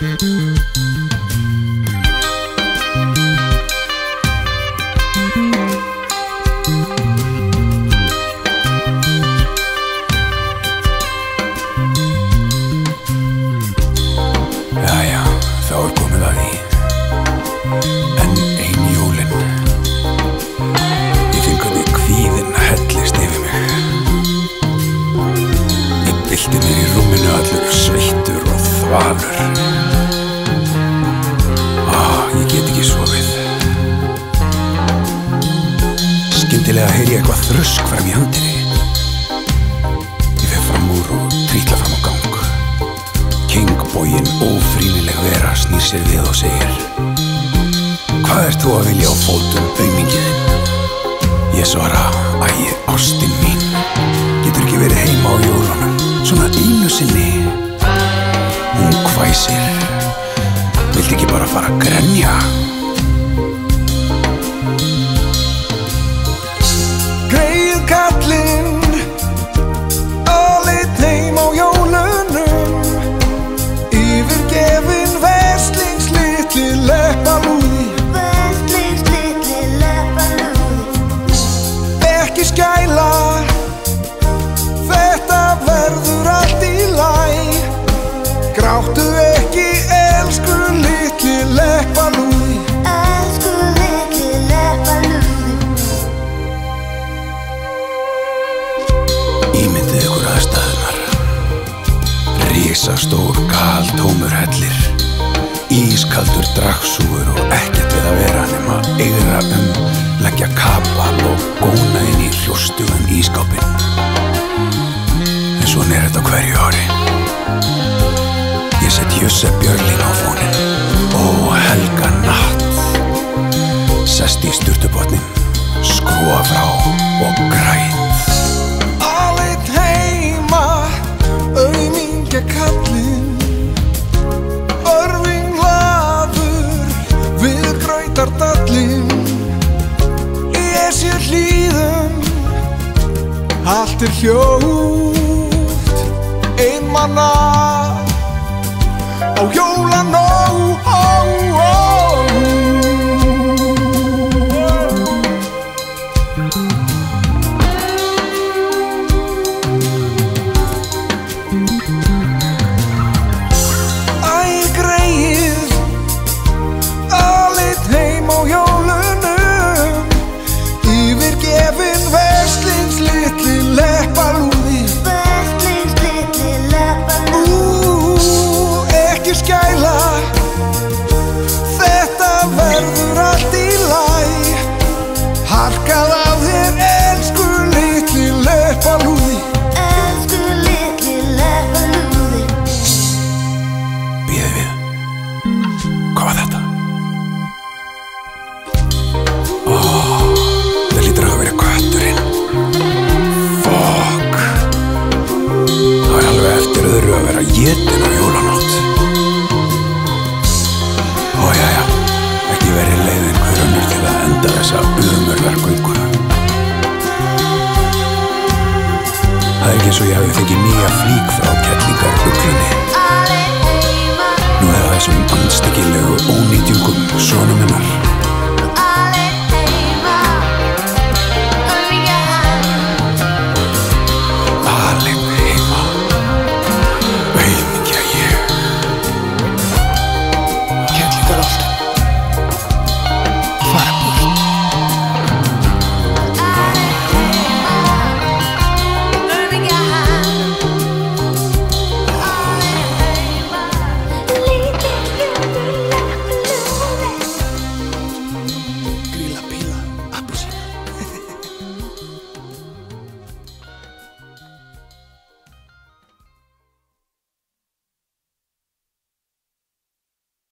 Jæja, þá komið að því. Enn ein jólin. Ég finn hvernig kvíðinn hellist yfir mig. Ég bylti mér í rúminu allur sveittur og þvalur. Ég get ekki sofið. Skyndilega heyri ég eitthvað þrusk fram í handinni. Ég fer fram úr og trítla fram á gang. Kingboginn ófrýnileg vera snýr sér við og segir: Hvað ert þú að vilja á fótum, aumingiðinn? Ég svara: Æ, ástin mín, getur ekki verið heima á jólunum, svona einu sinni? Hún hvæsir: Viltu ekki bara fara að grenja? Greyið kallinn, aleinn heim á jólunum, yfirgefinn veslingslitli leppalúði. Ekki skæla, þetta verður allt í lagi. Gráttu ekki, elsku litli leppalúði. Elsku litli leppalúði. Ímyndið ykkur aðstæðurnar. Risastór galtómur hellir, ískaldur dragsúgur og ekkert við að vera nema eigra leggja kapal og góna inn í hljóstugan ísskápinn. En svona þetta hverju ári. Ég set Jösse Björling á fóninn. Ó, helga natt. Sest í sturtubotnin, skrúa frá og græt. Aleinn heima, aumingja kallinn, örvinglaður við grautardallinn. Ég sé hlýðum, allt hljótt, einmana á jólanótt. Æ, greyið, aleinn heim á jólunum, yfirgefinn veslingslitli leppalúði. Veslingslitli leppalúði. Ekki skæla, þetta verður allt í lagi. Harkað á þér, elsku litli leppalúði. Elsku litli leppalúði. Bíðið við. Hvað var þetta? Það lítur að hafa verið kötturinn. Fuck. Það er alveg eftir öðru að vera étinn á jólanótt. Jæja, ekki verið leiðin hver önnur til að enda þessa umurverkgöngu. Það er ekki eins og ég hafi fengið nýja flík frá kettlingarbugglunni. Nú eða þessum andstyggilegu ónýtjungum sonum hennar.